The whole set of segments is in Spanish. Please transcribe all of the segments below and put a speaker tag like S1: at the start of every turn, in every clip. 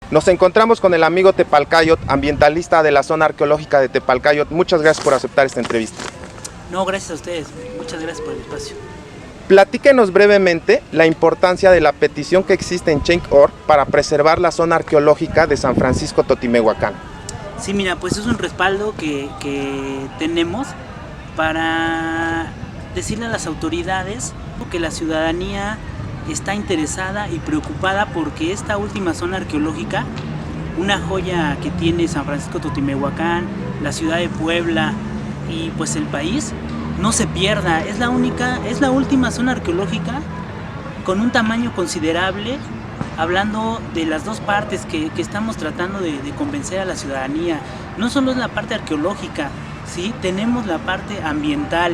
S1: Nos encontramos con el amigo Tepalcayot, ambientalista de la zona arqueológica de Tepalcayot. Muchas gracias por aceptar esta entrevista.
S2: No, gracias a ustedes. Muchas gracias por el espacio.
S1: Platíquenos brevemente la importancia de la petición que existe en Change.org para preservar la zona arqueológica de San Francisco Totimehuacán.
S2: Sí, mira, pues es un respaldo que tenemos para decirle a las autoridades que la ciudadanía está interesada y preocupada porque esta última zona arqueológica, una joya que tiene San Francisco Totimehuacán, la ciudad de Puebla y pues el país, no se pierda. Es la última zona arqueológica con un tamaño considerable, hablando de las dos partes que estamos tratando de convencer a la ciudadanía. No solo es la parte arqueológica, ¿sí? Tenemos la parte ambiental.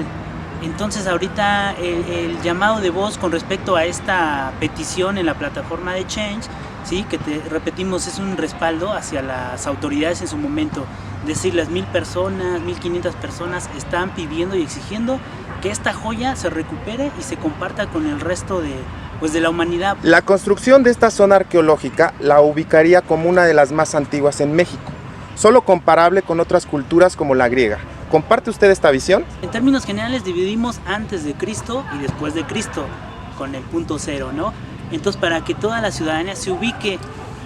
S2: Entonces ahorita el llamado de voz con respecto a esta petición en la plataforma de Change, ¿sí? Que repetimos, es un respaldo hacia las autoridades en su momento. Decirles 1000 personas, 1500 personas están pidiendo y exigiendo que esta joya se recupere y se comparta con el resto de la humanidad.
S1: La construcción de esta zona arqueológica la ubicaría como una de las más antiguas en México, solo comparable con otras culturas como la griega. ¿Comparte usted esta visión?
S2: En términos generales dividimos antes de Cristo y después de Cristo, con el punto cero, ¿no? Entonces, para que toda la ciudadanía se ubique,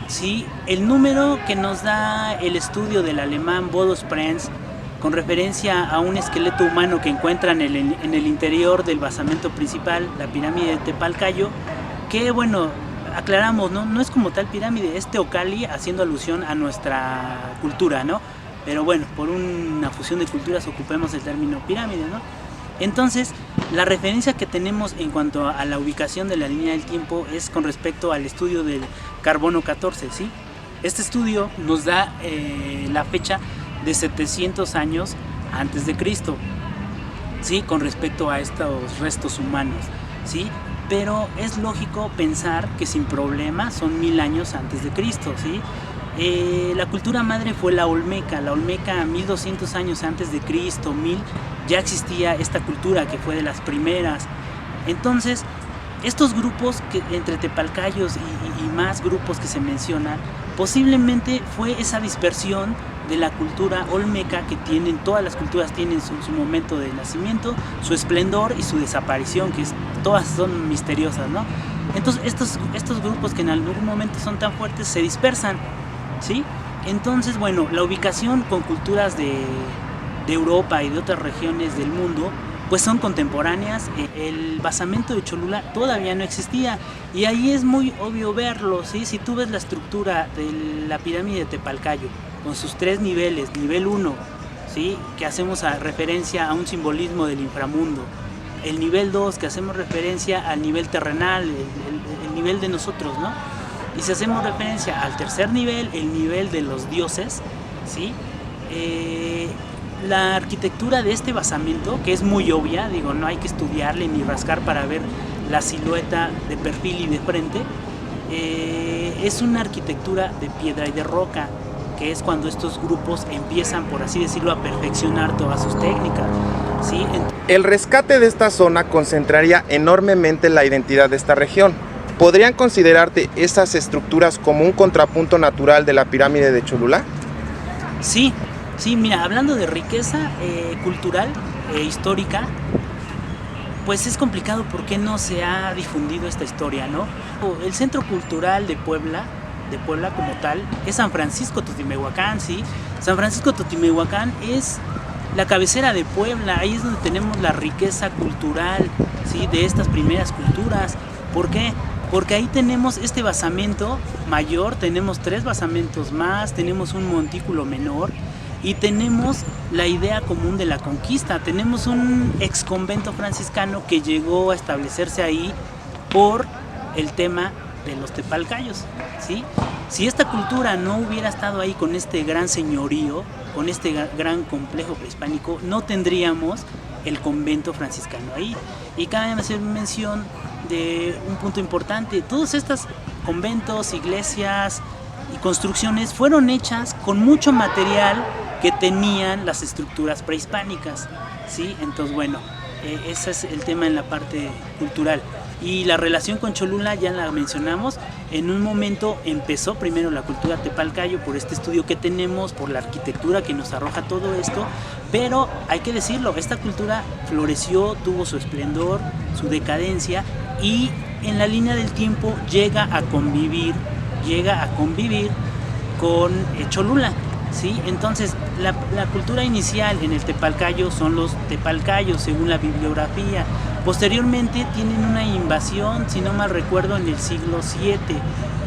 S2: ¿sí? El número que nos da el estudio del alemán Bodo Sprengz, con referencia a un esqueleto humano que encuentran en el interior del basamento principal, la pirámide de Tepalcayo, que bueno, aclaramos, no es como tal pirámide, es Teocalli, haciendo alusión a nuestra cultura, ¿no? Pero bueno, por una fusión de culturas ocupemos el término pirámide, ¿no? Entonces, la referencia que tenemos en cuanto a la ubicación de la línea del tiempo es con respecto al estudio del carbono 14, ¿sí? Este estudio nos da la fecha de 700 años antes de Cristo, ¿sí? Con respecto a estos restos humanos, ¿sí? Pero es lógico pensar que sin problema son 1000 años antes de Cristo, ¿sí? La cultura madre fue la Olmeca. La Olmeca, 1200 años antes de Cristo, 1000, ya existía esta cultura que fue de las primeras. Entonces, estos grupos entre Tepalcayos y más grupos que se mencionan, posiblemente fue esa dispersión de la cultura olmeca que tienen, todas las culturas tienen su momento de nacimiento, su esplendor y su desaparición, todas son misteriosas, ¿no? Entonces, estos grupos que en algún momento son tan fuertes se dispersan, ¿sí? Entonces, bueno, la ubicación con culturas de Europa y de otras regiones del mundo pues son contemporáneas. El basamento de Cholula todavía no existía y ahí es muy obvio verlo, ¿sí? Si tú ves la estructura de la pirámide de Tepalcayo con sus 3 niveles, nivel 1, ¿sí? Que hacemos referencia a un simbolismo del inframundo, el nivel 2 que hacemos referencia al nivel terrenal, el nivel de nosotros, ¿no? Y si hacemos referencia al tercer nivel, el nivel de los dioses, ¿sí? La arquitectura de este basamento, que es muy obvia, digo, no hay que estudiarle ni rascar para ver la silueta de perfil y de frente, es una arquitectura de piedra y de roca, que es cuando estos grupos empiezan, por así decirlo, a perfeccionar todas sus técnicas, ¿sí?
S1: El rescate de esta zona concentraría enormemente la identidad de esta región. ¿Podrían considerarte esas estructuras como un contrapunto natural de la pirámide de Cholula?
S2: Sí, mira, hablando de riqueza cultural e histórica, pues es complicado porque no se ha difundido esta historia, ¿no? El centro cultural de Puebla como tal, es San Francisco Totimehuacán, ¿sí? San Francisco Totimehuacán es la cabecera de Puebla, ahí es donde tenemos la riqueza cultural, ¿sí? De estas primeras culturas. ¿Por qué? Porque ahí tenemos este basamento mayor, tenemos 3 basamentos más, tenemos un montículo menor y tenemos la idea común de la conquista. Tenemos un ex convento franciscano que llegó a establecerse ahí por el tema de los Tepalcayos, ¿sí? Si esta cultura no hubiera estado ahí con este gran señorío, con este gran complejo prehispánico, no tendríamos el convento franciscano ahí. Y cabe hacer mención de un punto importante: todos estos conventos, iglesias y construcciones fueron hechas con mucho material que tenían las estructuras prehispánicas, ¿sí? Entonces, bueno, ese es el tema en la parte cultural. Y la relación con Cholula ya la mencionamos. En un momento empezó primero la cultura tepalcayo por este estudio que tenemos, por la arquitectura que nos arroja todo esto, pero hay que decirlo, esta cultura floreció, tuvo su esplendor, su decadencia, y en la línea del tiempo llega a convivir con Cholula, ¿sí? Entonces la cultura inicial en el tepalcayo son los tepalcayos según la bibliografía. Posteriormente tienen una invasión, si no mal recuerdo, en el siglo VII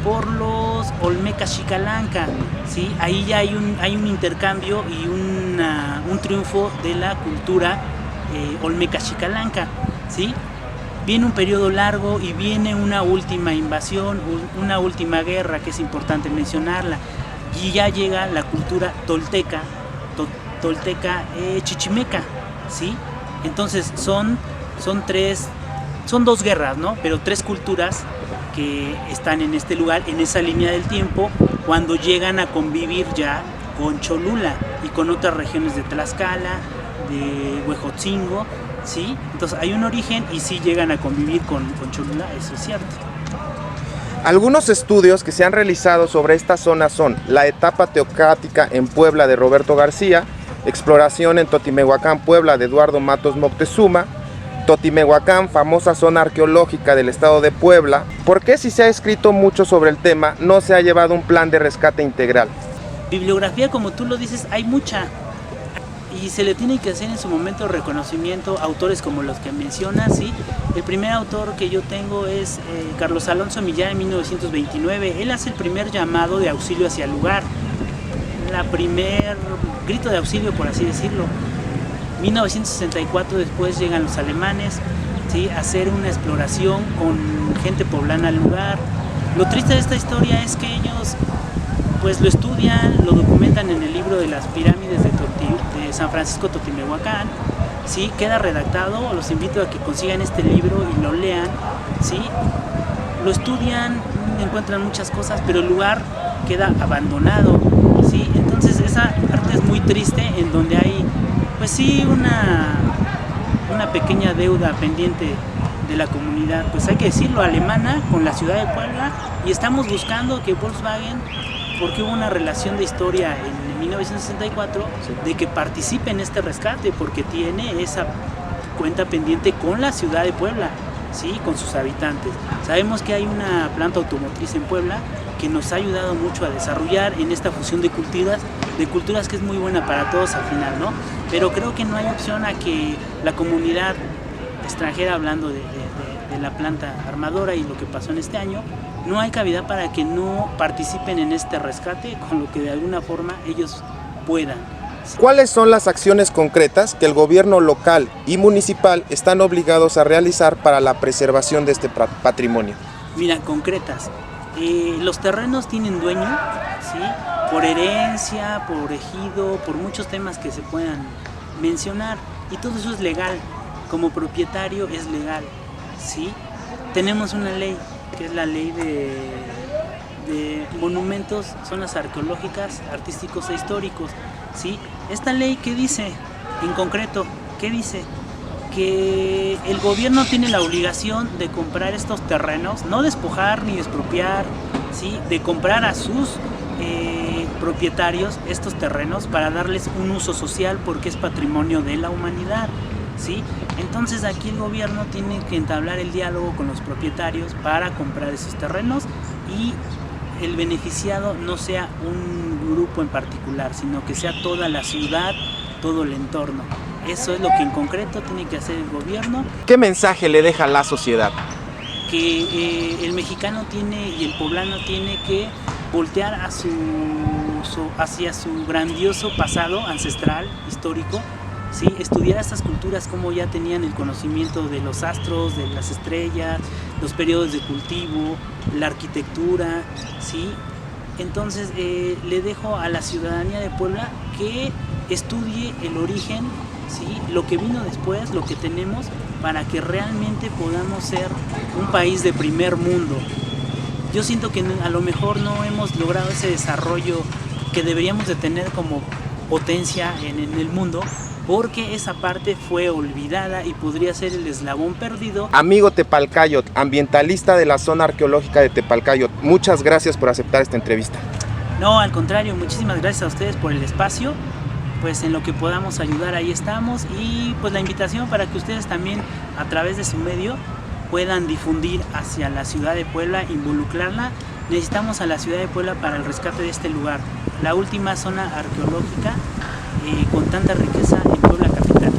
S2: por los olmecas Xicalanca, ¿sí? Ahí ya hay un intercambio y un triunfo de la cultura olmeca Xicalanca, ¿sí? Viene un periodo largo y viene una última invasión, una última guerra que es importante mencionarla, y ya llega la cultura tolteca chichimeca, ¿sí? Entonces son dos guerras, ¿no? Pero tres culturas que están en este lugar, en esa línea del tiempo, cuando llegan a convivir ya con Cholula y con otras regiones de Tlaxcala, de Huejotzingo, ¿sí? Entonces hay un origen y sí llegan a convivir con Cholula, eso es cierto.
S1: Algunos estudios que se han realizado sobre esta zona son la etapa teocrática en Puebla de Roberto García, exploración en Totimehuacán, Puebla de Eduardo Matos Moctezuma, Totimehuacán, famosa zona arqueológica del estado de Puebla. ¿Por qué, si se ha escrito mucho sobre el tema, no se ha llevado un plan de rescate integral?
S2: Bibliografía, como tú lo dices, hay mucha, y se le tiene que hacer en su momento reconocimiento a autores como los que mencionas, ¿sí? El primer autor que yo tengo es Carlos Alonso Millar en 1929. Él hace el primer llamado de auxilio hacia el lugar, la primer grito de auxilio, por así decirlo. 1964 después llegan los alemanes, ¿sí? A hacer una exploración con gente poblana al lugar. Lo triste de esta historia es que ellos pues lo estudian, lo documentan en el libro de las pirámides de San Francisco Totimehuacán, ¿sí? Queda redactado, los invito a que consigan este libro y lo lean, ¿sí? Lo estudian, encuentran muchas cosas, pero el lugar queda abandonado, ¿sí? Entonces esa parte es muy triste, en donde hay pues sí una pequeña deuda pendiente de la comunidad, pues hay que decirlo, alemana con la ciudad de Puebla, y estamos buscando que Volkswagen, porque hubo una relación de historia en 1964, de que participe en este rescate, porque tiene esa cuenta pendiente con la ciudad de Puebla, ¿sí? Con sus habitantes. Sabemos que hay una planta automotriz en Puebla que nos ha ayudado mucho a desarrollar en esta fusión de culturas que es muy buena para todos al final, ¿no? Pero creo que no hay opción a que la comunidad extranjera, hablando de la planta armadora y lo que pasó en este año, no hay cabida para que no participen en este rescate con lo que de alguna forma ellos puedan.
S1: ¿Cuáles son las acciones concretas que el gobierno local y municipal están obligados a realizar para la preservación de este patrimonio?
S2: Mira, concretas. Los terrenos tienen dueño, ¿sí? Por herencia, por ejido, por muchos temas que se puedan mencionar, y todo eso es legal. Como propietario es legal, ¿sí? Tenemos una ley, que es la ley de monumentos, zonas arqueológicas, artísticos e históricos, ¿sí? Esta ley, ¿qué dice? En concreto, ¿qué dice? Que el gobierno tiene la obligación de comprar estos terrenos, no despojar ni expropiar, ¿sí? De comprar a sus propietarios estos terrenos para darles un uso social, porque es patrimonio de la humanidad, ¿sí? Entonces aquí el gobierno tiene que entablar el diálogo con los propietarios para comprar esos terrenos, y el beneficiado no sea un grupo en particular, sino que sea toda la ciudad, todo el entorno. Eso es lo que en concreto tiene que hacer el gobierno.
S1: ¿Qué mensaje le deja a la sociedad?
S2: Que el mexicano tiene y el poblano tiene que voltear hacia su grandioso pasado ancestral, histórico, ¿sí? Estudiar estas culturas, como ya tenían el conocimiento de los astros, de las estrellas, los periodos de cultivo, la arquitectura, ¿sí? Entonces le dejo a la ciudadanía de Puebla que estudie el origen, ¿sí? Lo que vino después, lo que tenemos, para que realmente podamos ser un país de primer mundo. Yo siento que a lo mejor no hemos logrado ese desarrollo que deberíamos de tener como potencia en el mundo, porque esa parte fue olvidada y podría ser el eslabón perdido.
S1: Amigo Tepalcayot, ambientalista de la zona arqueológica de Tepalcayot, muchas gracias por aceptar esta entrevista.
S2: No, al contrario, muchísimas gracias a ustedes por el espacio. Pues en lo que podamos ayudar, ahí estamos, y pues la invitación para que ustedes también a través de su medio puedan difundir hacia la ciudad de Puebla, involucrarla. Necesitamos a la ciudad de Puebla para el rescate de este lugar, la última zona arqueológica con tanta riqueza en Puebla capital.